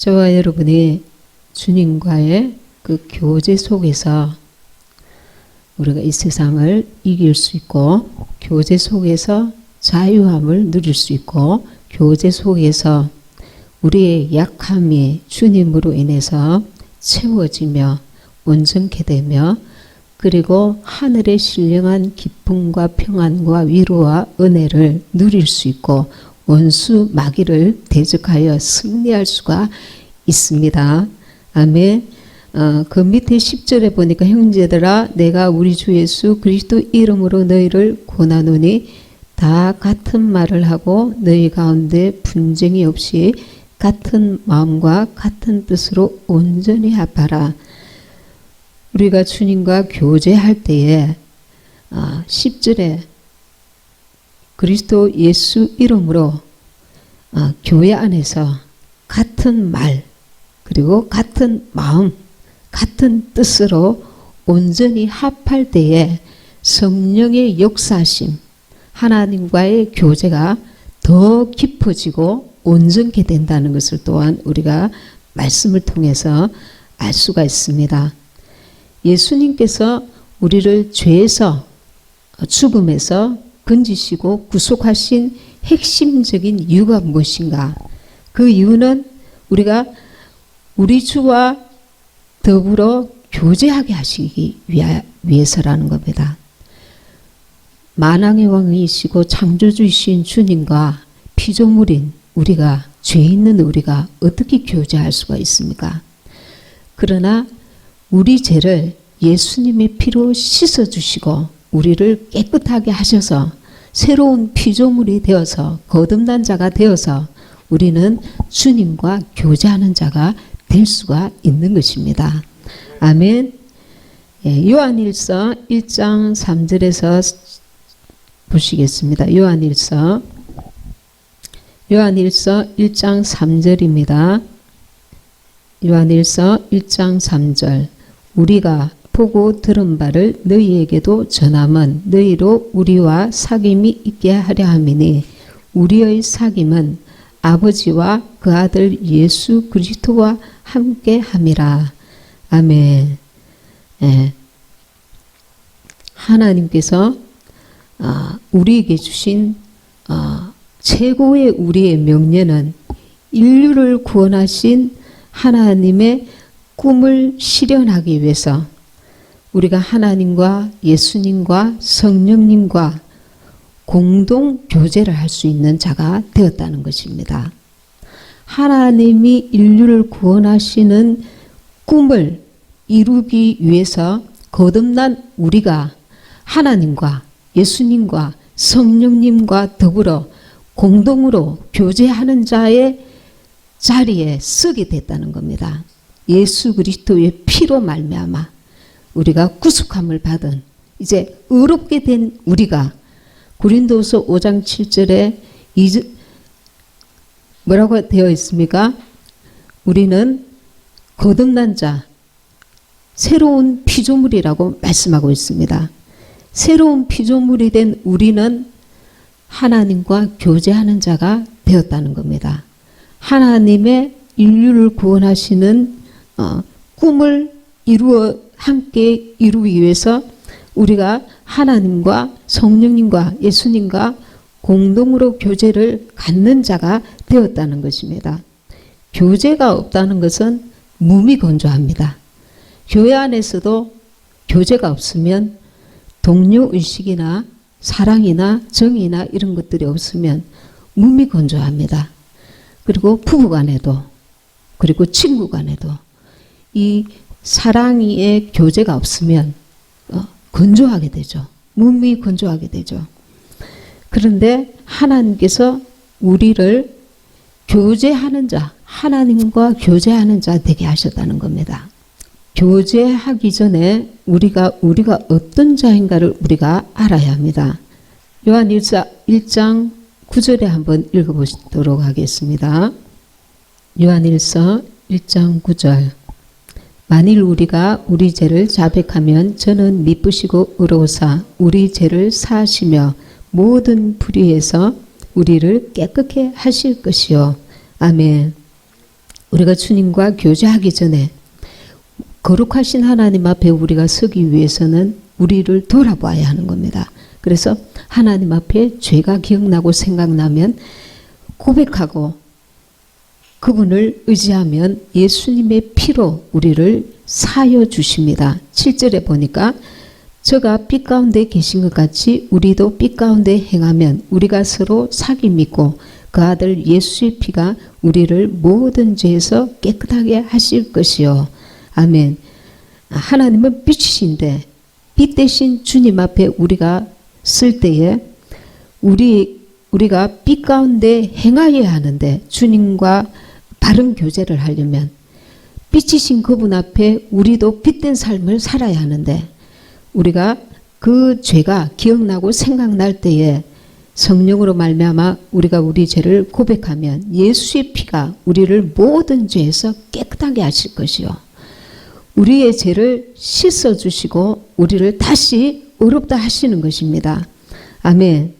저와 여러분이 주님과의 그 교제 속에서 우리가 이 세상을 이길 수 있고, 교제 속에서 자유함을 누릴 수 있고, 교제 속에서 우리의 약함이 주님으로 인해서 채워지며 온전케 되며, 그리고 하늘의 신령한 기쁨과 평안과 위로와 은혜를 누릴 수 있고, 원수 마귀를 대적하여 승리할 수가 있습니다. 아멘. 그 밑에 10절에 보니까 형제들아 내가 우리 주 예수 그리스도 이름으로 너희를 권하노니 다 같은 말을 하고 너희 가운데 분쟁이 없이 같은 마음과 같은 뜻으로 온전히 합하라. 우리가 주님과 교제할 때에 10절에 그리스도 예수 이름으로 교회 안에서 같은 말 그리고 같은 마음 같은 뜻으로 온전히 합할 때에 성령의 역사심, 하나님과의 교제가 더 깊어지고 온전케 된다는 것을 또한 우리가 말씀을 통해서 알 수가 있습니다. 예수님께서 우리를 죄에서 죽음에서 건지시고 구속하신 핵심적인 이유가 무엇인가? 그 이유는 우리가 우리 주와 더불어 교제하게 하시기 위해서라는 겁니다. 만왕의 왕이시고 창조주이신 주님과 피조물인 우리가, 죄 있는 우리가 어떻게 교제할 수가 있습니까? 그러나 우리 죄를 예수님의 피로 씻어주시고 우리를 깨끗하게 하셔서 새로운 피조물이 되어서 거듭난 자가 되어서 우리는 주님과 교제하는 자가 될 수가 있는 것입니다. 아멘. 요한일서 1장 3절에서 보시겠습니다. 요한일서 1장 3절입니다. 요한일서 1장 3절 우리가 보고 들은 바를 너희에게도 전함은 너희로 우리와 사귐이 있게 하려 함이니 우리의 사귐은 아버지와 그 아들 예수 그리스도와 함께 함이라. 아멘. 하나님께서 우리에게 주신 최고의 우리의 명예는 인류를 구원하신 하나님의 꿈을 실현하기 위해서 우리가 하나님과 예수님과 성령님과 공동 교제를 할 수 있는 자가 되었다는 것입니다. 하나님이 인류를 구원하시는 꿈을 이루기 위해서 거듭난 우리가 하나님과 예수님과 성령님과 더불어 공동으로 교제하는 자의 자리에 서게 됐다는 겁니다. 예수 그리스도의 피로 말미암아 우리가 구속함을 받은 이제 의롭게 된 우리가 고린도서 5장 7절에 뭐라고 되어 있습니까? 우리는 거듭난 자, 새로운 피조물이라고 말씀하고 있습니다. 새로운 피조물이 된 우리는 하나님과 교제하는 자가 되었다는 겁니다. 하나님의 인류를 구원하시는 꿈을 함께 이루기 위해서 우리가 하나님과 성령님과 예수님과 공동으로 교제를 갖는 자가 되었다는 것입니다. 교제가 없다는 것은 무미건조합니다. 교회 안에서도 교제가 없으면 동료의식이나 사랑이나 정의나 이런 것들이 없으면 무미건조합니다. 그리고 부부간에도 그리고 친구간에도 이 사랑의 교제가 없으면 건조하게 되죠. 몸이 건조하게 되죠. 그런데 하나님께서 우리를 교제하는 자, 하나님과 교제하는 자 되게 하셨다는 겁니다. 교제하기 전에 우리가 어떤 자인가를 우리가 알아야 합니다. 요한일서 1장 9절에 한번 읽어보도록 하겠습니다. 요한일서 1장 9절 만일 우리가 우리 죄를 자백하면 저는 미쁘시고 의로우사 우리 죄를 사하시며 모든 불의에서 우리를 깨끗게 하실 것이요. 아멘. 우리가 주님과 교제하기 전에 거룩하신 하나님 앞에 우리가 서기 위해서는 우리를 돌아봐야 하는 겁니다. 그래서 하나님 앞에 죄가 기억나고 생각나면 고백하고 그분을 의지하면 예수님의 피로 우리를 사여 주십니다. 7절에 보니까 저가 빛 가운데 계신 것 같이 우리도 빛 가운데 행하면 우리가 서로 사귐 믿고 그 아들 예수의 피가 우리를 모든 죄에서 깨끗하게 하실 것이요. 아멘. 하나님은 빛이신데 빛 대신 주님 앞에 우리가 쓸 때에 우리가 빛 가운데 행하여야 하는데 주님과 바른 교제를 하려면 빛이신 그분 앞에 우리도 빛된 삶을 살아야 하는데 우리가 그 죄가 기억나고 생각날 때에 성령으로 말미암아 우리가 우리 죄를 고백하면 예수의 피가 우리를 모든 죄에서 깨끗하게 하실 것이요. 우리의 죄를 씻어주시고 우리를 다시 의롭다 하시는 것입니다. 아멘.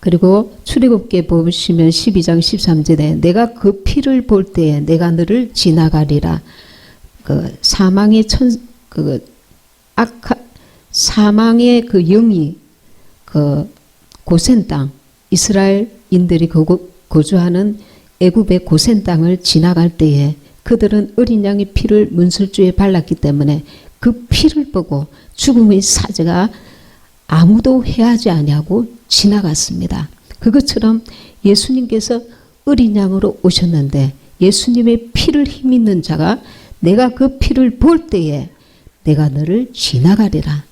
그리고 출애굽기에 보시면 12장 13절에 내가 그 피를 볼 때에 내가 너를 지나가리라. 그 사망의 사망의 그 영이 그 고센 땅 이스라엘인들이 거주하는 애굽의 고센 땅을 지나갈 때에 그들은 어린 양의 피를 문설주에 발랐기 때문에 그 피를 보고 죽음의 사자가 아무도 해하지 아니하고 지나갔습니다. 그것처럼 예수님께서 어린 양으로 오셨는데 예수님의 피를 힘있는 자가 내가 그 피를 볼 때에 내가 너를 지나가리라.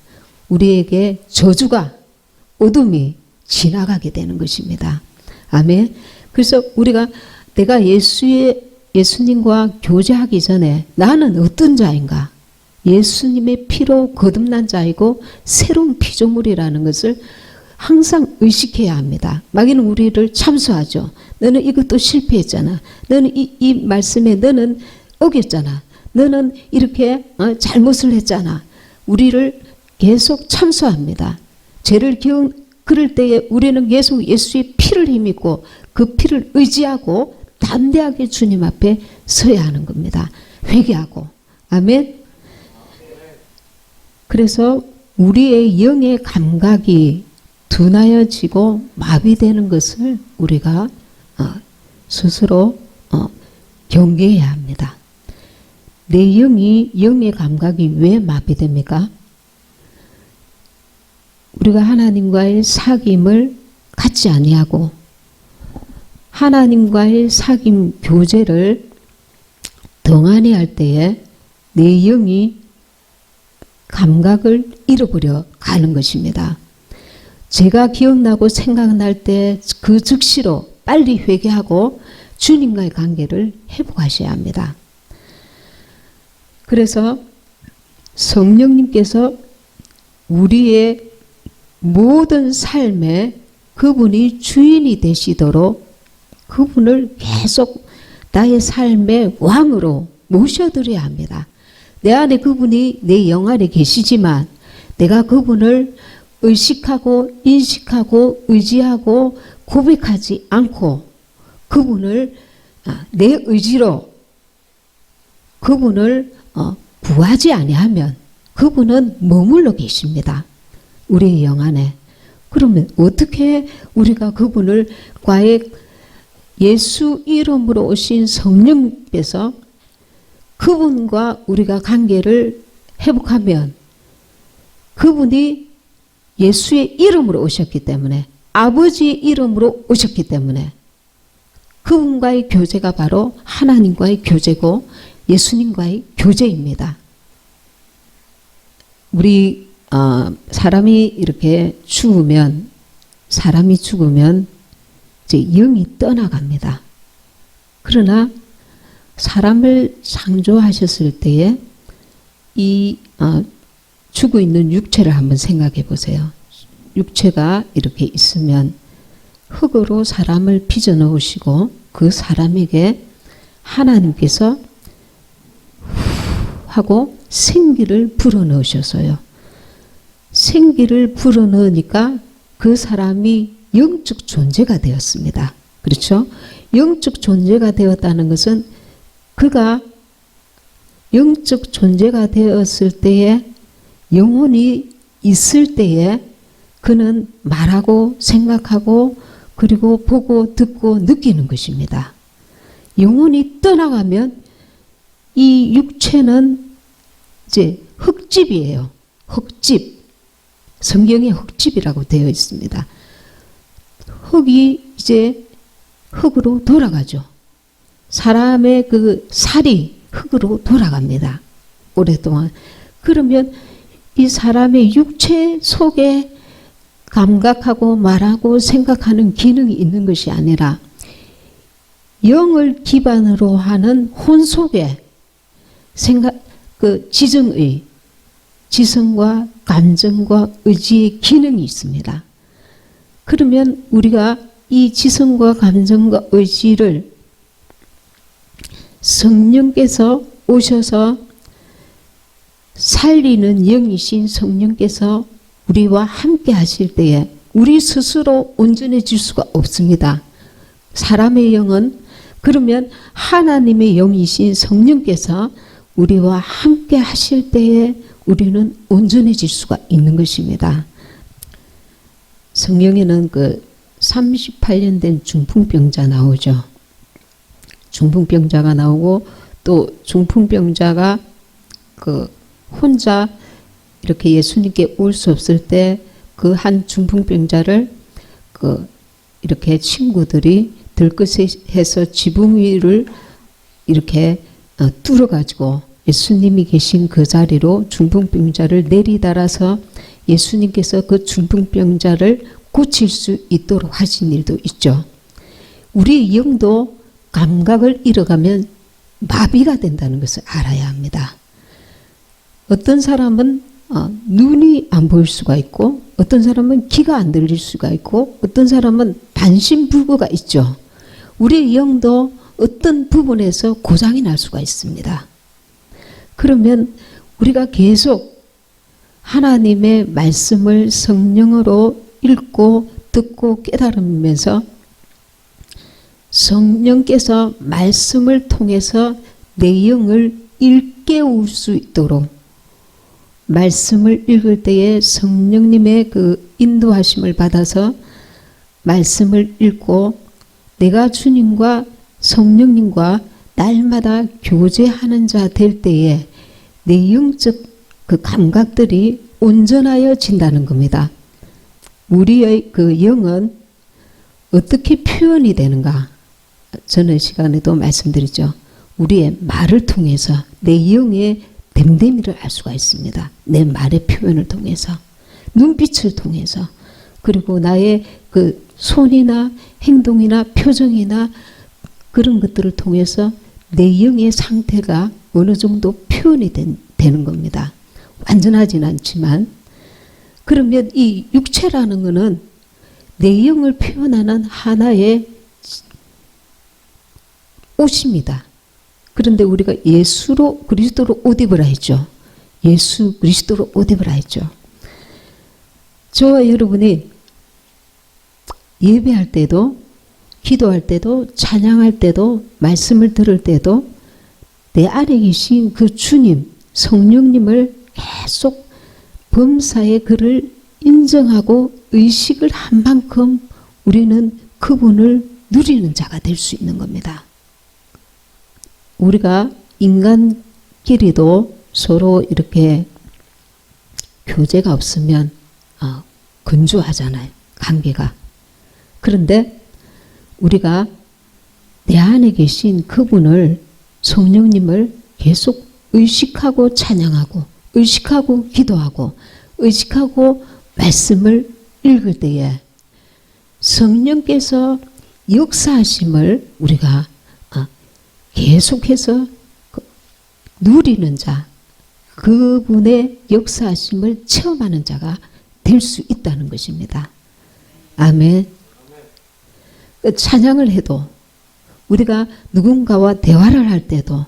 우리에게 저주가 어둠이 지나가게 되는 것입니다. 아멘. 그래서 우리가 내가 예수님과 교제하기 전에 나는 어떤 자인가? 예수님의 피로 거듭난 자이고 새로운 피조물이라는 것을 항상 의식해야 합니다. 마귀는 우리를 참수하죠. 너는 이것도 실패했잖아. 너는 이 말씀에 너는 어겼잖아. 너는 이렇게 잘못을 했잖아. 우리를 계속 참수합니다. 죄를 그럴 때에 우리는 계속 예수의 피를 힘입고 그 피를 의지하고 담대하게 주님 앞에 서야 하는 겁니다. 회개하고. 아멘. 그래서 우리의 영의 감각이 둔하여지고 마비되는 것을 우리가 스스로 경계해야 합니다. 내 영의 감각이 왜 마비됩니까? 우리가 하나님과의 사귐을 갖지 아니하고 하나님과의 사귐 교제를 덩하니 할 때에 내 영이 감각을 잃어버려 가는 것입니다. 제가 기억나고 생각날 때 그 즉시로 빨리 회개하고 주님과의 관계를 회복하셔야 합니다. 그래서 성령님께서 우리의 모든 삶에 그분이 주인이 되시도록 그분을 계속 나의 삶의 왕으로 모셔드려야 합니다. 내 안에 그분이 내 영 안에 계시지만 내가 그분을 의식하고 인식하고 의지하고 고백하지 않고 그분을 내 의지로 그분을 구하지 아니하면 그분은 머물러 계십니다. 우리의 영 안에. 그러면 어떻게 우리가 그분을 과연 예수 이름으로 오신 성령께서 그분과 우리가 관계를 회복하면 그분이 예수의 이름으로 오셨기 때문에 아버지의 이름으로 오셨기 때문에 그분과의 교제가 바로 하나님과의 교제고 예수님과의 교제입니다. 우리 사람이 이렇게 죽으면 이제 영이 떠나갑니다. 그러나 사람을 창조하셨을 때에 이 죽어 있는 육체를 한번 생각해 보세요. 육체가 이렇게 있으면 흙으로 사람을 빚어 넣으시고 그 사람에게 하나님께서 하고 생기를 불어넣으셔서요. 생기를 불어넣으니까 그 사람이 영적 존재가 되었습니다. 그렇죠? 영적 존재가 되었다는 것은 그가 영적 존재가 되었을 때에 영혼이 있을 때에 그는 말하고 생각하고 그리고 보고 듣고 느끼는 것입니다. 영혼이 떠나가면 이 육체는 이제 흙집이에요. 흙집. 성경에 흙집이라고 되어 있습니다. 흙이 이제 흙으로 돌아가죠. 사람의 그 살이 흙으로 돌아갑니다. 오랫동안. 그러면 이 사람의 육체 속에 감각하고 말하고 생각하는 기능이 있는 것이 아니라 영을 기반으로 하는 혼 속에 지성과 감정과 의지의 기능이 있습니다. 그러면 우리가 이 지성과 감정과 의지를 성령께서 오셔서 살리는 영이신 성령께서 우리와 함께 하실 때에 우리 스스로 온전해질 수가 없습니다. 사람의 영은 그러면 하나님의 영이신 성령께서 우리와 함께 하실 때에 우리는 온전해질 수가 있는 것입니다. 성경에는 그 38년 된 중풍병자 나오죠. 중풍병자가 나오고 또 중풍병자가 그 혼자 이렇게 예수님께 올 수 없을 때 그 한 중풍병자를 그 이렇게 친구들이 들것해서 지붕 위를 이렇게 뚫어가지고 예수님이 계신 그 자리로 중풍병자를 내리달아서 예수님께서 그 중풍병자를 고칠 수 있도록 하신 일도 있죠. 우리 영도 감각을 잃어가면 마비가 된다는 것을 알아야 합니다. 어떤 사람은 눈이 안 보일 수가 있고 어떤 사람은 귀가 안 들릴 수가 있고 어떤 사람은 반신불구가 있죠. 우리 영도 어떤 부분에서 고장이 날 수가 있습니다. 그러면 우리가 계속 하나님의 말씀을 성령으로 읽고 듣고 깨달으면서 성령께서 말씀을 통해서 내 영을 일깨울 수 있도록 말씀을 읽을 때에 성령님의 그 인도하심을 받아서 말씀을 읽고 내가 주님과 성령님과 날마다 교제하는 자 될 때에 내 영적 그 감각들이 온전하여진다는 겁니다. 우리의 그 영은 어떻게 표현이 되는가? 저는 시간에도 말씀드리죠. 우리의 말을 통해서 내 영의 됨됨이를 알 수가 있습니다. 내 말의 표현을 통해서, 눈빛을 통해서, 그리고 나의 그 손이나 행동이나 표정이나 그런 것들을 통해서 내 영의 상태가 어느 정도 표현이 되는 겁니다. 완전하진 않지만. 그러면 이 육체라는 것은 내 영을 표현하는 하나의 옷입니다. 그런데 우리가 예수로 그리스도로 옷 입으라 했죠. 예수 그리스도로 옷 입으라 했죠. 저와 여러분이 예배할 때도 기도할 때도 찬양할 때도 말씀을 들을 때도 내 안에 계신 그 주님 성령님을 계속 범사의 그를 인정하고 의식을 한 만큼 우리는 그분을 누리는 자가 될 수 있는 겁니다. 우리가 인간끼리도 서로 이렇게 교제가 없으면 건조하잖아요. 관계가. 그런데 우리가 내 안에 계신 그분을 성령님을 계속 의식하고 찬양하고 의식하고 기도하고 의식하고 말씀을 읽을 때에 성령께서 역사하심을 우리가 계속해서 누리는 자, 그분의 역사하심을 체험하는 자가 될 수 있다는 것입니다. 아멘. 찬양을 해도 우리가 누군가와 대화를 할 때도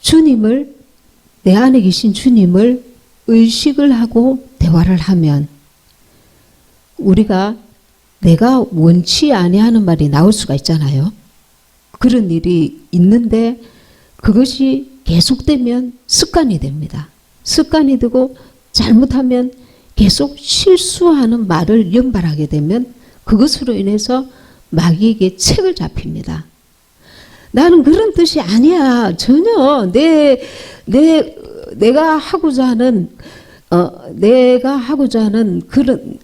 주님을 내 안에 계신 주님을 의식을 하고 대화를 하면 우리가 내가 원치 아니하는 말이 나올 수가 있잖아요. 그런 일이 있는데 그것이 계속되면 습관이 됩니다. 습관이 되고 잘못하면 계속 실수하는 말을 연발하게 되면 그것으로 인해서 마귀에게 책을 잡힙니다. 나는 그런 뜻이 아니야. 전혀 내가 하고자 하는 그런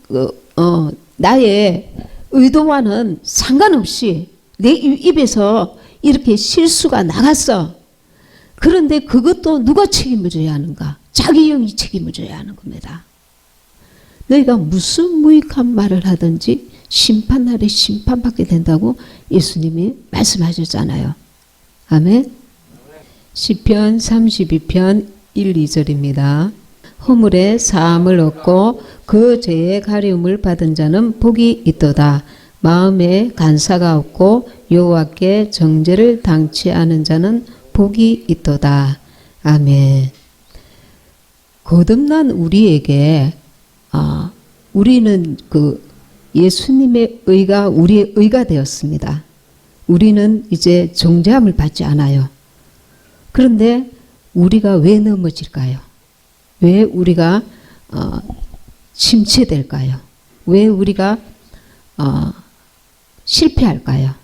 나의 의도와는 상관없이 내 입에서 이렇게 실수가 나갔어. 그런데 그것도 누가 책임을 져야 하는가? 자기 영이 책임을 져야 하는 겁니다. 너희가 무슨 무익한 말을 하든지 심판날에 심판받게 된다고 예수님이 말씀하셨잖아요. 아멘. 시편 32편 1, 2절입니다. 허물에 사함을 얻고 그 죄의 가리움을 받은 자는 복이 있도다. 마음에 간사가 없고 여호와께 정죄를 당치 않은 자는 복이 있도다. 아멘. 거듭난 우리에게 우리는 그 예수님의 의가 우리의 의가 되었습니다. 우리는 이제 정죄함을 받지 않아요. 그런데 우리가 왜 넘어질까요? 왜 우리가 침체될까요? 왜 우리가 실패할까요?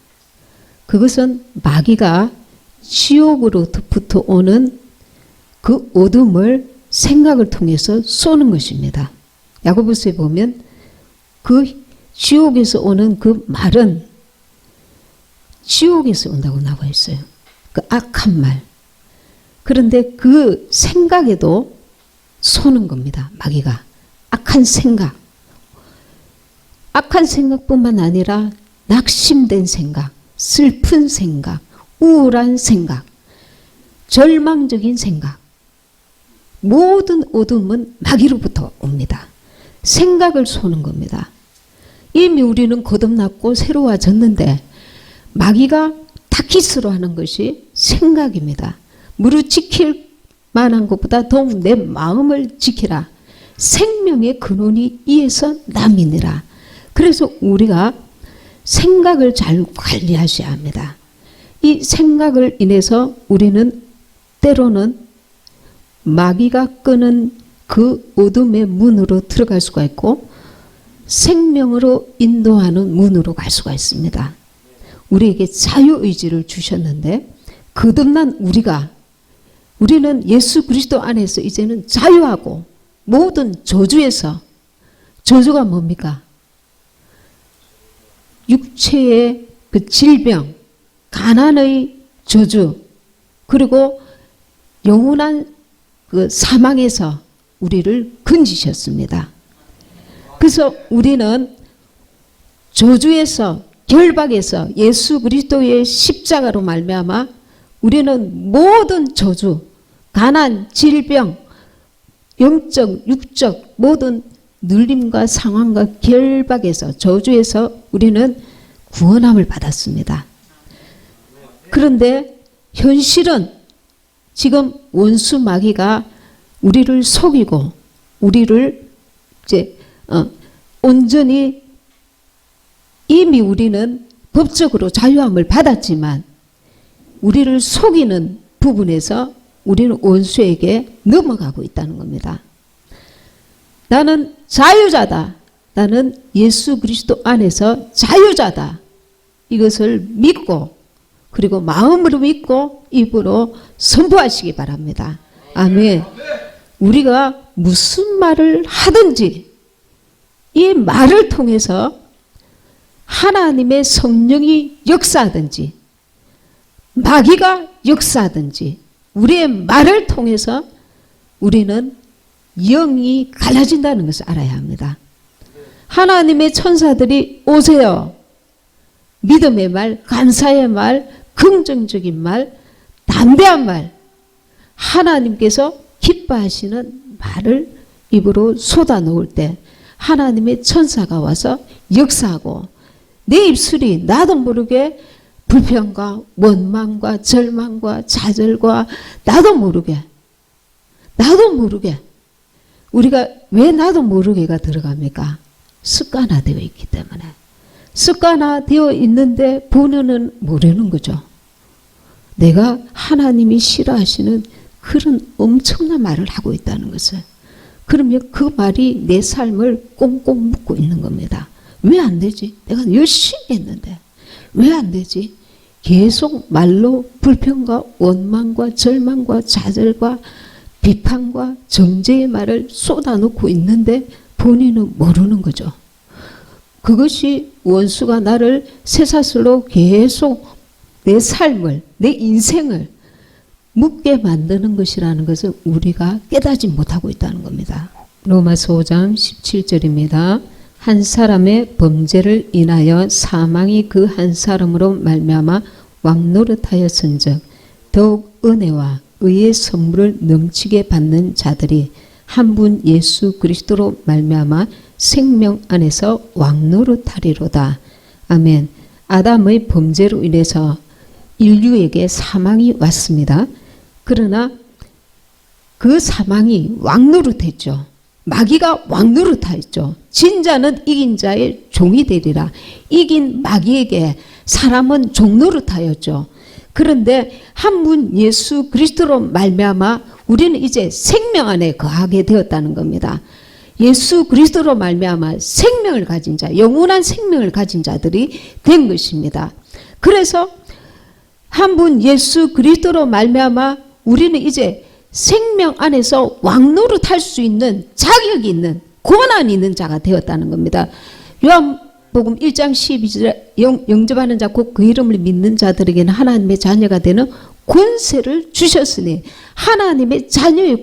그것은 마귀가 지옥으로부터 오는 그 어둠을 생각을 통해서 쏘는 것입니다. 야고보서에 보면 그 지옥에서 오는 그 말은 지옥에서 온다고 나와 있어요. 그 악한 말. 그런데 그 생각에도 쏘는 겁니다. 마귀가. 악한 생각. 악한 생각뿐만 아니라 낙심된 생각, 슬픈 생각, 우울한 생각, 절망적인 생각. 모든 어둠은 마귀로부터 옵니다. 생각을 쏘는 겁니다. 이미 우리는 거듭났고 새로워졌는데 마귀가 타깃으로 하는 것이 생각입니다. 무릇 지킬 만한 것보다 더욱 내 마음을 지키라. 생명의 근원이 이에서 남이니라. 그래서 우리가 생각을 잘 관리하셔야 합니다. 이 생각을 인해서 우리는 때로는 마귀가 끄는 그 어둠의 문으로 들어갈 수가 있고 생명으로 인도하는 문으로 갈 수가 있습니다. 우리에게 자유의지를 주셨는데 거듭난 우리는 예수 그리스도 안에서 이제는 자유하고 모든 저주에서 저주가 뭡니까? 육체의 그 질병, 가난의 저주 그리고 영원한 그 사망에서 우리를 건지셨습니다. 그래서 우리는 저주에서 결박에서 예수 그리스도의 십자가로 말미암아 우리는 모든 저주, 가난, 질병, 영적, 육적 모든 눌림과 상황과 결박에서 저주에서 우리는 구원함을 받았습니다. 그런데 현실은 지금 원수 마귀가 우리를 속이고 우리를 이제 온전히 이미 우리는 법적으로 자유함을 받았지만 우리를 속이는 부분에서 우리는 원수에게 넘어가고 있다는 겁니다. 나는 자유자다. 나는 예수 그리스도 안에서 자유자다. 이것을 믿고 그리고 마음으로 믿고 입으로 선포하시기 바랍니다. 아멘. 우리가 무슨 말을 하든지 이 말을 통해서 하나님의 성령이 역사하든지 마귀가 역사하든지 우리의 말을 통해서 우리는 영이 갈라진다는 것을 알아야 합니다. 하나님의 천사들이 오세요. 믿음의 말, 감사의 말, 긍정적인 말, 담대한 말, 하나님께서 기뻐하시는 말을 입으로 쏟아놓을 때 하나님의 천사가 와서 역사하고 내 입술이 나도 모르게 불평과 원망과 절망과 좌절과 나도 모르게 우리가 왜 나도 모르게가 들어갑니까? 습관화되어 있기 때문에 습관화되어 있는데 본인은 모르는 거죠. 내가 하나님이 싫어하시는 그런 엄청난 말을 하고 있다는 것을. 그러면 그 말이 내 삶을 꽁꽁 묶고 있는 겁니다. 왜 안 되지? 내가 열심히 했는데 왜 안 되지? 계속 말로 불평과 원망과 절망과 좌절과 비판과 정죄의 말을 쏟아놓고 있는데 본인은 모르는 거죠. 그것이 원수가 나를 쇠사슬로 계속 내 삶을, 내 인생을 묶게 만드는 것이라는 것을 우리가 깨닫지 못하고 있다는 겁니다. 로마서 5장 17절입니다. 한 사람의 범죄를 인하여 사망이 그 한 사람으로 말미암아 왕노릇하였은즉 더욱 은혜와 의의 선물을 넘치게 받는 자들이 한 분 예수 그리스도로 말미암아 생명 안에서 왕노릇하리로다. 아멘. 아담의 범죄로 인해서 인류에게 사망이 왔습니다. 그러나 그 사망이 왕노릇했죠. 마귀가 왕노릇하였죠. 진자는 이긴 자의 종이 되리라. 이긴 마귀에게 사람은 종노릇하였죠. 그런데 한 분 예수 그리스도로 말미암아 우리는 이제 생명 안에 거하게 되었다는 겁니다. 예수 그리스도로 말미암아 생명을 가진 자, 영원한 생명을 가진 자들이 된 것입니다. 그래서 한 분 예수 그리스도로 말미암아 우리는 이제 생명 안에서 왕노릇할 수 있는 자격이 있는 권한이 있는 자가 되었다는 겁니다. 요한복음 1장 12절에 영접하는 자 곧 그 이름을 믿는 자들에게는 하나님의 자녀가 되는 권세를 주셨으니 하나님의 자녀의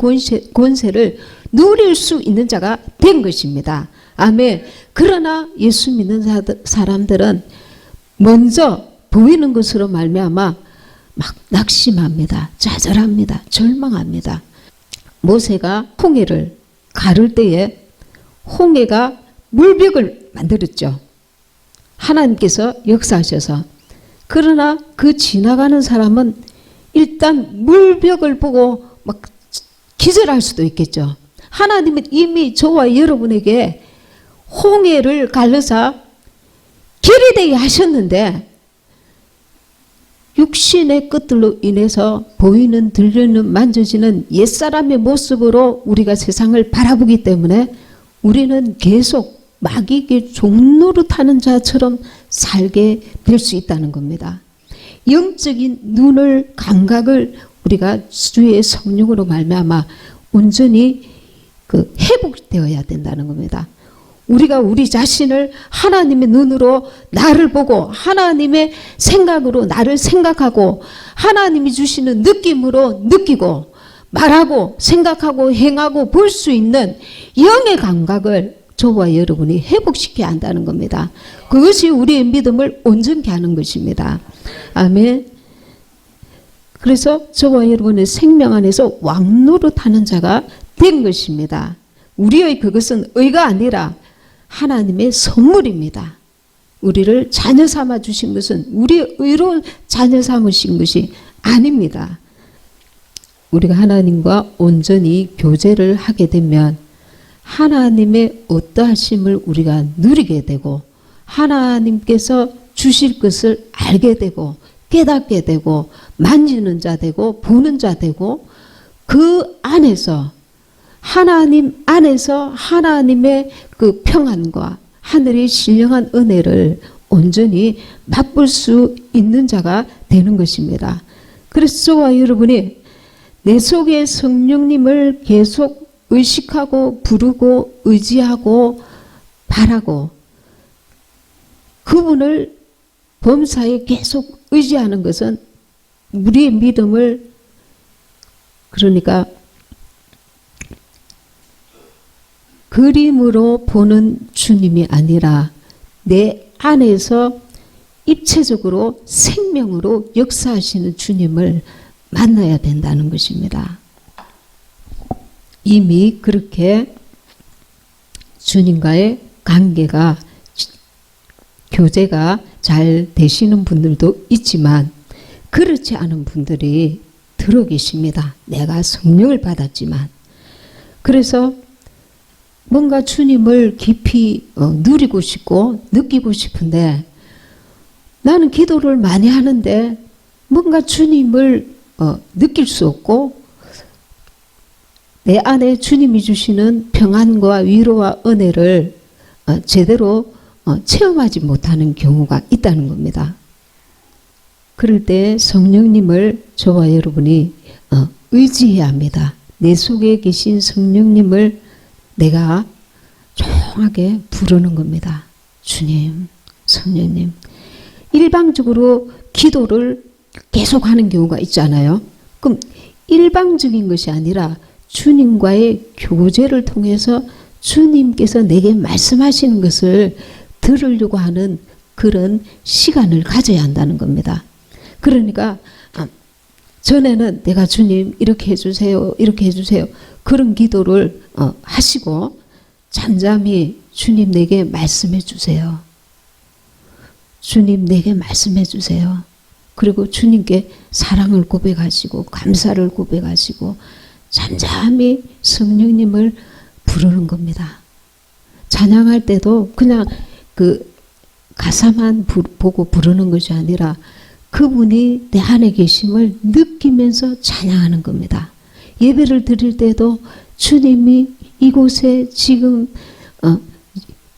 권세를 누릴 수 있는 자가 된 것입니다. 아멘. 그러나 예수 믿는 사람들은 먼저 보이는 것으로 말미암아 막 낙심합니다. 좌절합니다. 절망합니다. 모세가 홍해를 가를 때에 홍해가 물벽을 만들었죠. 하나님께서 역사하셔서. 그러나 그 지나가는 사람은 일단 물벽을 보고 막 기절할 수도 있겠죠. 하나님은 이미 저와 여러분에게 홍해를 갈라서 길이 되게 하셨는데 육신의 것들로 인해서 보이는 들리는 만져지는 옛사람의 모습으로 우리가 세상을 바라보기 때문에 우리는 계속 마귀에게 종노릇하는 자처럼 살게 될 수 있다는 겁니다. 영적인 눈을 감각을 우리가 주의 성령으로 말미암아 온전히 회복되어야 된다는 겁니다. 우리가 우리 자신을 하나님의 눈으로 나를 보고 하나님의 생각으로 나를 생각하고 하나님이 주시는 느낌으로 느끼고 말하고 생각하고 행하고 볼 수 있는 영의 감각을 저와 여러분이 회복시켜야 한다는 겁니다. 그것이 우리의 믿음을 온전케 하는 것입니다. 아멘. 그래서 저와 여러분의 생명 안에서 왕노릇하는 자가 된 것입니다. 우리의 그것은 의가 아니라 하나님의 선물입니다. 우리를 자녀 삼아 주신 것은 우리의 의로 자녀 삼으신 것이 아닙니다. 우리가 하나님과 온전히 교제를 하게 되면 하나님의 어떠하심을 우리가 누리게 되고 하나님께서 주실 것을 알게 되고 깨닫게 되고 만지는 자 되고 보는 자 되고 그 안에서 하나님 안에서 하나님의 그 평안과 하늘의 신령한 은혜를 온전히 맛볼 수 있는 자가 되는 것입니다. 그래서 저와 여러분이 내 속에 성령님을 계속 의식하고 부르고 의지하고 바라고 그분을 범사에 계속 의지하는 것은 우리의 믿음을 그러니까 그림으로 보는 주님이 아니라 내 안에서 입체적으로 생명으로 역사하시는 주님을 만나야 된다는 것입니다. 이미 그렇게 주님과의 관계가 교제가 잘 되시는 분들도 있지만 그렇지 않은 분들이 들어 계십니다. 내가 성령을 받았지만. 그래서 뭔가 주님을 깊이 누리고 싶고 느끼고 싶은데 나는 기도를 많이 하는데 뭔가 주님을 느낄 수 없고 내 안에 주님이 주시는 평안과 위로와 은혜를 제대로 체험하지 못하는 경우가 있다는 겁니다. 그럴 때 성령님을 저와 여러분이 의지해야 합니다. 내 속에 계신 성령님을 내가 조용하게 부르는 겁니다. 주님, 성령님. 일방적으로 기도를 계속하는 경우가 있잖아요. 그럼 일방적인 것이 아니라 주님과의 교제를 통해서 주님께서 내게 말씀하시는 것을 들으려고 하는 그런 시간을 가져야 한다는 겁니다. 그러니까 전에는 내가 주님 이렇게 해주세요, 이렇게 해주세요. 그런 기도를 하시고 잠잠히 주님 내게 말씀해 주세요. 주님 내게 말씀해 주세요. 그리고 주님께 사랑을 고백하시고 감사를 고백하시고 잠잠히 성령님을 부르는 겁니다. 찬양할 때도 그냥 그 가사만 보고 부르는 것이 아니라 그분이 내 안에 계심을 느끼면서 찬양하는 겁니다. 예배를 드릴 때도 주님이 이곳에 지금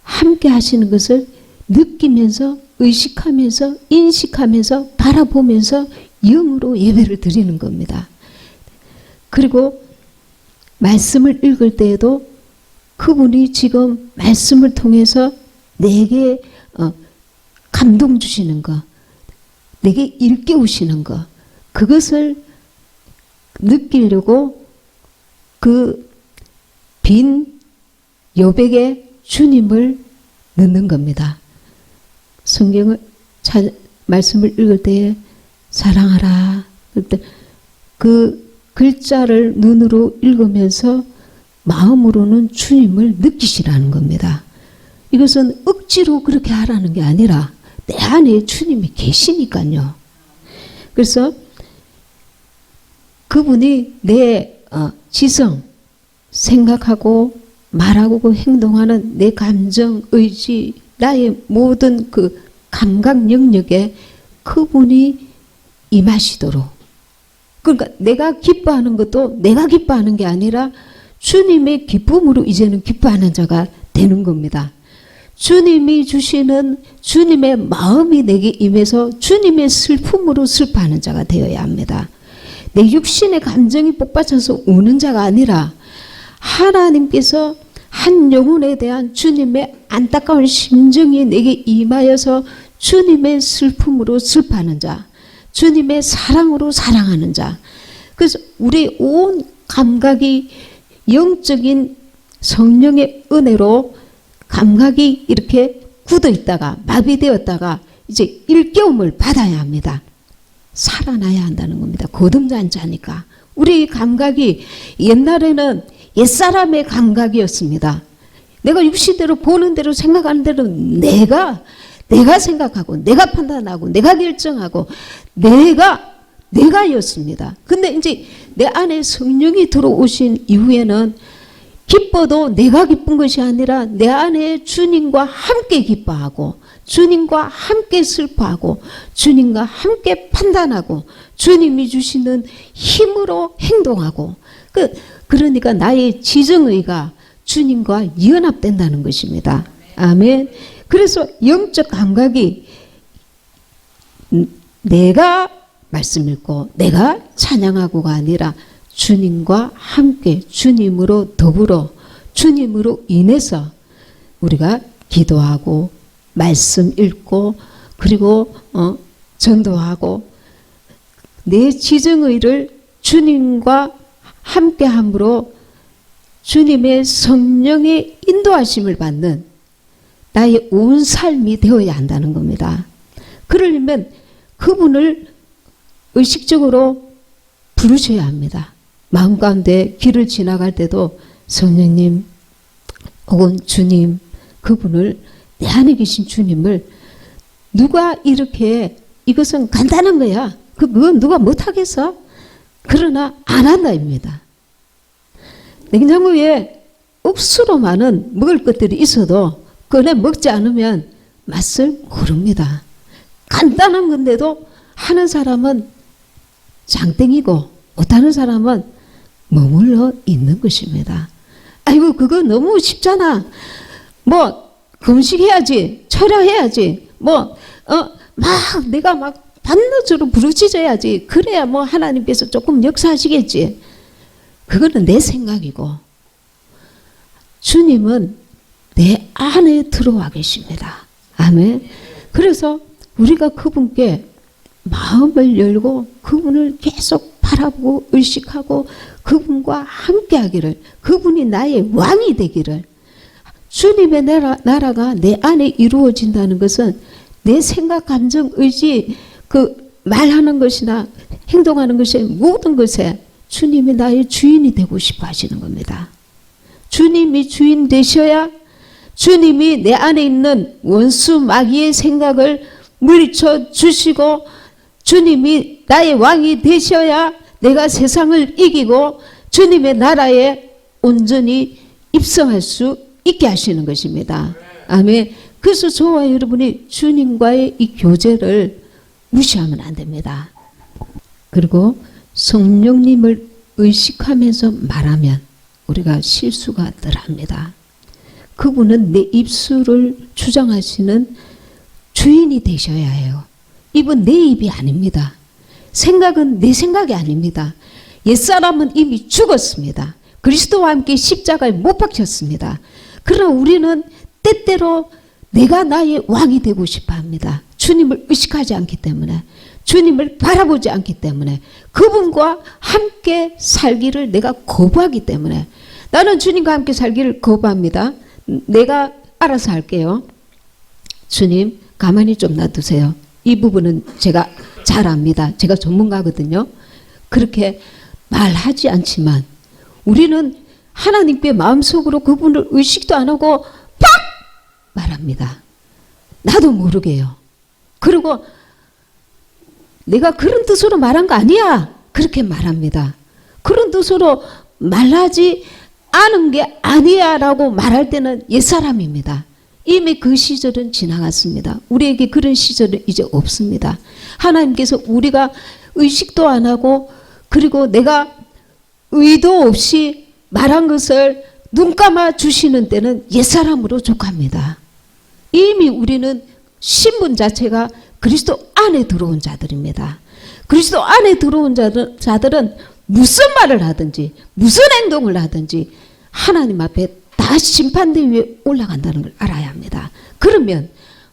함께 하시는 것을 느끼면서 의식하면서 인식하면서 바라보면서 영으로 예배를 드리는 겁니다. 그리고 말씀을 읽을 때에도 그분이 지금 말씀을 통해서 내게 감동 주시는 것, 내게 일깨우시는 것, 그것을 느끼려고 그 빈 여백에 주님을 넣는 겁니다. 성경을 말씀을 읽을 때에 사랑하라 그때 그 글자를 눈으로 읽으면서 마음으로는 주님을 느끼시라는 겁니다. 이것은 억지로 그렇게 하라는 게 아니라 내 안에 주님이 계시니까요. 그래서 그분이 내 지성, 생각하고 말하고 행동하는 내 감정, 의지, 나의 모든 그 감각 영역에 그분이 임하시도록. 그러니까 내가 기뻐하는 것도 내가 기뻐하는 게 아니라 주님의 기쁨으로 이제는 기뻐하는 자가 되는 겁니다. 주님이 주시는 주님의 마음이 내게 임해서 주님의 슬픔으로 슬퍼하는 자가 되어야 합니다. 내 육신의 감정이 복받쳐서 우는 자가 아니라 하나님께서 한 영혼에 대한 주님의 안타까운 심정이 내게 임하여서 주님의 슬픔으로 슬퍼하는 자, 주님의 사랑으로 사랑하는 자. 그래서 우리 온 감각이 영적인 성령의 은혜로 감각이 이렇게 굳어 있다가 마비되었다가 이제 일깨움을 받아야 합니다. 살아나야 한다는 겁니다. 거듭난자니까. 우리 감각이 옛날에는 옛사람의 감각이었습니다. 내가 육신대로 보는 대로 생각하는 대로 내가 생각하고 내가 판단하고 내가 결정하고 내가였습니다. 근데 이제 내 안에 성령이 들어오신 이후에는 기뻐도 내가 기쁜 것이 아니라 내 안에 주님과 함께 기뻐하고 주님과 함께 슬퍼하고 주님과 함께 판단하고 주님이 주시는 힘으로 행동하고 그러니까 나의 지정의가 주님과 연합된다는 것입니다. 아멘. 그래서 영적 감각이 내가 말씀 읽고 내가 찬양하고가 아니라 주님과 함께 주님으로 더불어 주님으로 인해서 우리가 기도하고 말씀 읽고 그리고 전도하고 내 지정의를 주님과 함께함으로 주님의 성령의 인도하심을 받는 나의 온 삶이 되어야 한다는 겁니다. 그러려면 그분을 의식적으로 부르셔야 합니다. 마음 가운데 길을 지나갈 때도 성령님 혹은 주님, 그분을 내 안에 계신 주님을 누가 이렇게 이것은 간단한 거야. 그건 누가 못하겠어? 그러나 안 한다입니다. 냉장고에 억수로 먹을 것들이 있어도 꺼내 먹지 않으면 맛을 모릅니다. 간단한 건데도 하는 사람은 장땡이고 못하는 사람은 머물러 있는 것입니다. 아이고 그거 너무 쉽잖아. 뭐 금식해야지, 철야해야지, 막 내가 막 밤낮으로 부르짖어야지. 그래야 뭐 하나님께서 조금 역사하시겠지. 그거는 내 생각이고 주님은 내 안에 들어와 계십니다. 아멘. 그래서 우리가 그분께 마음을 열고 그분을 계속 바라보고 의식하고 그분과 함께하기를, 그분이 나의 왕이 되기를. 주님의 나라가 내 안에 이루어진다는 것은 내 생각, 감정, 의지, 그 말하는 것이나 행동하는 것의 모든 것에 주님이 나의 주인이 되고 싶어 하시는 겁니다. 주님이 주인 되셔야 주님이 내 안에 있는 원수 마귀의 생각을 물리쳐 주시고 주님이 나의 왕이 되셔야 내가 세상을 이기고 주님의 나라에 온전히 입성할 수 있게 하시는 것입니다. 아멘. 그래서 저와 여러분이 주님과의 이 교제를 무시하면 안 됩니다. 그리고 성령님을 의식하면서 말하면 우리가 실수가 늘 합니다. 그분은 내 입술을 주장하시는 주인이 되셔야 해요. 입은 내 입이 아닙니다. 생각은 내 생각이 아닙니다. 옛사람은 이미 죽었습니다. 그리스도와 함께 십자가에 못 박혔습니다. 그러나 우리는 때때로 내가 나의 왕이 되고 싶어 합니다. 주님을 의식하지 않기 때문에, 주님을 바라보지 않기 때문에, 그분과 함께 살기를 내가 거부하기 때문에. 나는 주님과 함께 살기를 거부합니다. 내가 알아서 할게요. 주님 가만히 좀 놔두세요. 이 부분은 제가 잘 압니다. 제가 전문가거든요. 그렇게 말하지 않지만 우리는 하나님께 마음속으로 그분을 의식도 안 하고 팍 말합니다. 나도 모르게요. 그리고 내가 그런 뜻으로 말한 거 아니야. 그렇게 말합니다. 그런 뜻으로 말하지 않은 게 아니야 라고 말할 때는 옛사람입니다. 이미 그 시절은 지나갔습니다. 우리에게 그런 시절은 이제 없습니다. 하나님께서 우리가 의식도 안 하고 그리고 내가 의도 없이 말한 것을 눈 감아 주시는 때는 옛사람으로 족합니다. 이미 우리는 신분 자체가 그리스도 안에 들어온 자들입니다. 그리스도 안에 들어온 자들은 무슨 말을 하든지 무슨 행동을 하든지 하나님 앞에 다 심판대 위에 올라간다는 걸 알아야 합니다. 그러면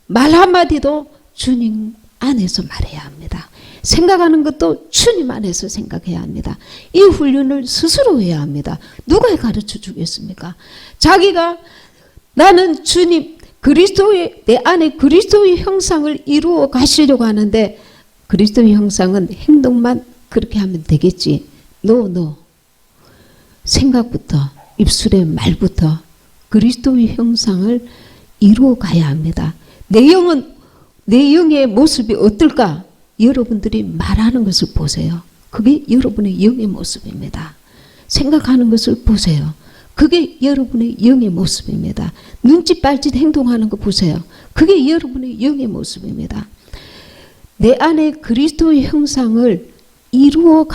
말 한마디도 주님 안에서 말해야 합니다. 생각하는 것도 주님 안에서 생각해야 합니다. 이 훈련을 스스로 해야 합니다. 누가 가르쳐 주겠습니까? 자기가 나는 주님 그리스도의 내 안에 그리스도의 형상을 이루어 가시려고 하는데 그리스도의 형상은 행동만 그렇게 하면 되겠지. No. 생각부터 입술의 말부터 그리스도의 형상을 이루어 가야 합니다. 내 영의 모습이 어떨까? 여러분들이 말하는 것을 보세요. 그게 여러분의 영의 모습입니다. 생각하는 것을 보세요. 그게 여러분의 영의 모습입니다. 눈짓 발짓 행동하는 거 보세요. 그게 여러분의 영의 모습입니다. 내 안에 그리스도의 형상을 이루어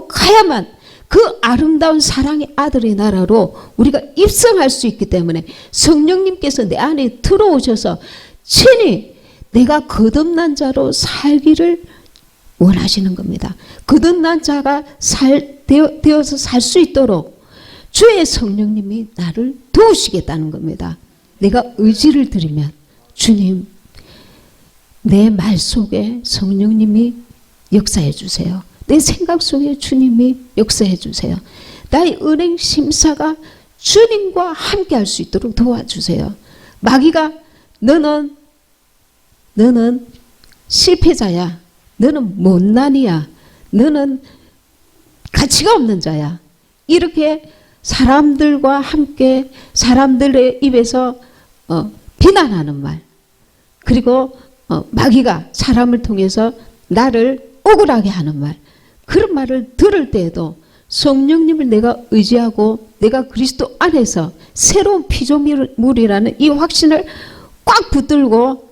가야만 그 아름다운 사랑의 아들의 나라로 우리가 입성할 수 있기 때문에 성령님께서 내 안에 들어오셔서 친히 내가 거듭난 자로 살기를 원하시는 겁니다. 거듭난 자가 되어서 살 수 있도록 주의 성령님이 나를 도우시겠다는 겁니다. 내가 의지를 드리면 주님 내 말 속에 성령님이 역사해 주세요. 내 생각 속에 주님이 역사해 주세요. 나의 은행 심사가 주님과 함께 할 수 있도록 도와주세요. 마귀가 너는 실패자야. 너는 못난이야. 너는 가치가 없는 자야. 이렇게 사람들과 함께 사람들의 입에서 비난하는 말 그리고 마귀가 사람을 통해서 나를 억울하게 하는 말 그런 말을 들을 때에도 성령님을 내가 의지하고 내가 그리스도 안에서 새로운 피조물이라는 이 확신을 꽉 붙들고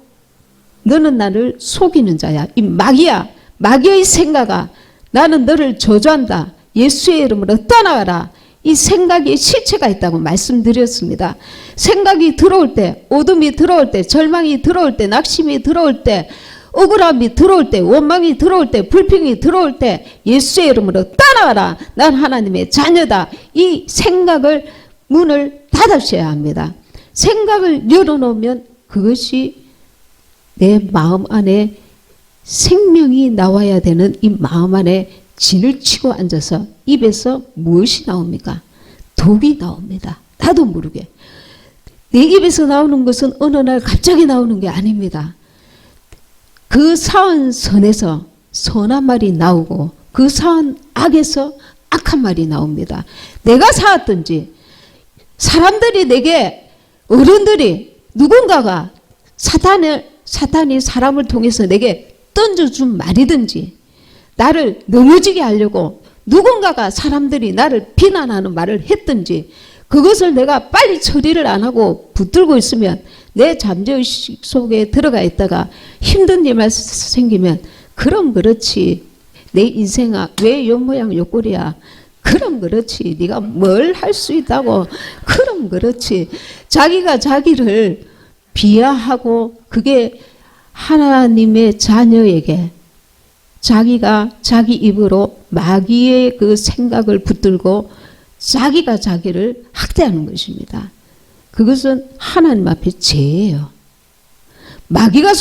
너는 나를 속이는 자야. 이 마귀야. 마귀의 생각아. 나는 너를 저주한다. 예수의 이름으로 떠나가라. 이 생각에 실체가 있다고 말씀드렸습니다. 생각이 들어올 때, 어둠이 들어올 때, 절망이 들어올 때, 낙심이 들어올 때, 억울함이 들어올 때, 원망이 들어올 때, 불평이 들어올 때 예수의 이름으로 떠나가라. 난 하나님의 자녀다. 이 생각을 문을 닫으셔야 합니다. 생각을 열어놓으면 그것이 내 마음 안에 생명이 나와야 되는 이 마음 안에 진을 치고 앉아서 입에서 무엇이 나옵니까? 독이 나옵니다. 나도 모르게. 내 입에서 나오는 것은 어느 날 갑자기 나오는 게 아닙니다. 그 사은 선에서 선한 말이 나오고 그 사은 악에서 악한 말이 나옵니다. 내가 사왔든지 사람들이 내게 어른들이 누군가가 사탄이 사람을 통해서 내게 던져준 말이든지 나를 넘어지게 하려고 누군가가 사람들이 나를 비난하는 말을 했든지 그것을 내가 빨리 처리를 안 하고 붙들고 있으면 내 잠재의식 속에 들어가 있다가 힘든 일만 생기면 그럼 그렇지 내 인생아 왜 요 모양 요 꼴이야 그럼 그렇지 네가 뭘 할 수 있다고 그럼 그렇지 자기가 자기를 비하하고 그게 하나님의 자녀에게 자기가 자기 입으로 마귀의 그 생각을 붙들고 자기가 자기를 학대하는 것입니다. 그것은 하나님 앞에 죄예요. 마귀가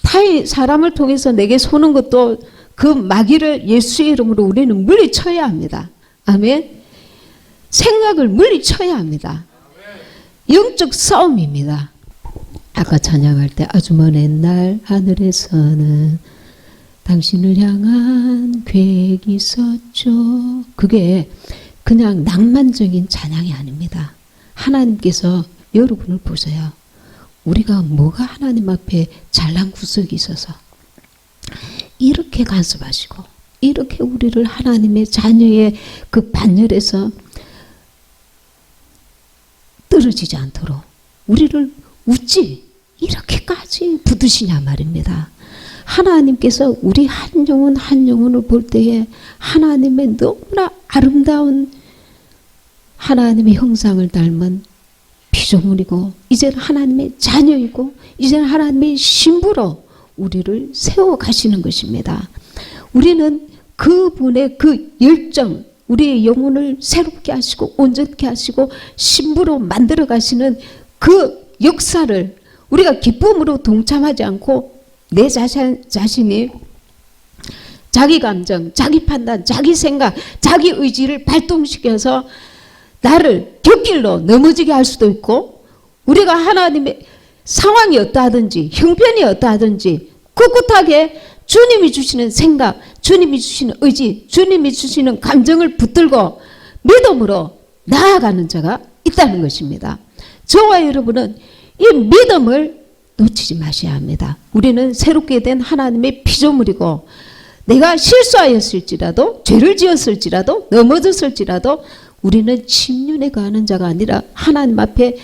타인 사람을 통해서 내게 소는 것도 그 마귀를 예수의 이름으로 우리는 물리쳐야 합니다. 아멘. 생각을 물리쳐야 합니다. 영적 싸움입니다. 아까 찬양할 때 아주 먼 옛날 하늘에서는 당신을 향한 계획이 있었죠. 그게 그냥 낭만적인 찬양이 아닙니다. 하나님께서 여러분을 보세요. 우리가 뭐가 하나님 앞에 잘난 구석이 있어서 이렇게 간섭하시고 이렇게 우리를 하나님의 자녀의 그 반열에서 떨어지지 않도록 우리를 어찌 이렇게까지 붙드시냐 말입니다. 하나님께서 우리 한 영혼 한 영혼을 볼 때에 하나님의 너무나 아름다운 하나님의 형상을 닮은 피조물이고 이제는 하나님의 자녀이고 이제는 하나님의 신부로 우리를 세워 가시는 것입니다. 우리는 그분의 그 열정 우리의 영혼을 새롭게 하시고 온전케 하시고 신부로 만들어 가시는 그 역사를 우리가 기쁨으로 동참하지 않고 내 자신이 자기 감정, 자기 판단, 자기 생각, 자기 의지를 발동시켜서 나를 곁길로 넘어지게 할 수도 있고 우리가 하나님의 상황이 어떠하든지 형편이 어떠하든지 꿋꿋하게 주님이 주시는 생각, 주님이 주시는 의지, 주님이 주시는 감정을 붙들고 믿음으로 나아가는 자가 있다는 것입니다. 저와 여러분은 이 믿음을 놓치지 마셔야 합니다. 우리는 새롭게 된 하나님의 피조물이고 내가 실수하였을지라도 죄를 지었을지라도 넘어졌을지라도 우리는 침륜에 거하는 자가 아니라 하나님 앞에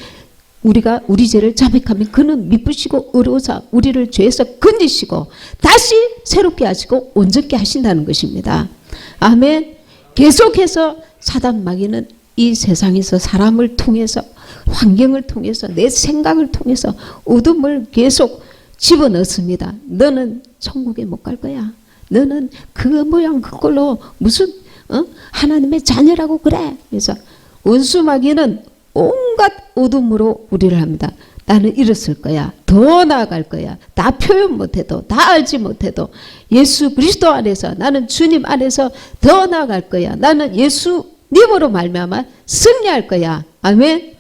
우리가 우리 죄를 자백하면 그는 미쁘시고 의로우사 우리를 죄에서 건지시고 다시 새롭게 하시고 온전케 하신다는 것입니다. 아멘. 계속해서 사단 마귀는 이 세상에서 사람을 통해서 환경을 통해서 내 생각을 통해서 어둠을 계속 집어넣습니다. 너는 천국에 못 갈 거야. 너는 그 모양 그걸로 무슨 하나님의 자녀라고 그래. 그래서 원수 마귀는 온갖 어둠으로 우리를 합니다. 나는 이랬을 거야. 더 나아갈 거야. 다 표현 못해도 다 알지 못해도 예수 그리스도 안에서 나는 주님 안에서 더 나아갈 거야. 나는 예수님으로 말미암아 승리할 거야. 아멘.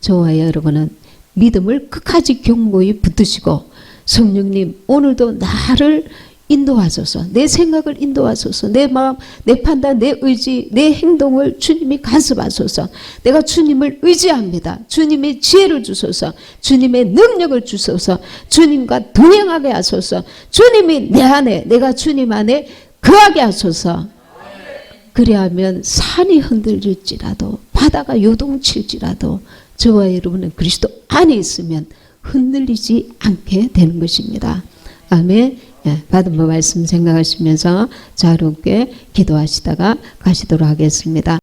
저와 여러분은 믿음을 끝까지 견고히 붙드시고 성령님 오늘도 나를 인도하소서 내 생각을 인도하소서 내 마음 내 판단 내 의지 내 행동을 주님이 간섭하소서 내가 주님을 의지합니다. 주님의 지혜를 주소서 주님의 능력을 주소서 주님과 동행하게 하소서 주님이 내 안에 내가 주님 안에 거하게 하소서 그리하면 산이 흔들릴지라도 바다가 요동칠지라도 저와 여러분은 그리스도 안에 있으면 흔들리지 않게 되는 것입니다. 아멘. 예, 받은 말씀 생각하시면서 자유롭게 기도하시다가 가시도록 하겠습니다.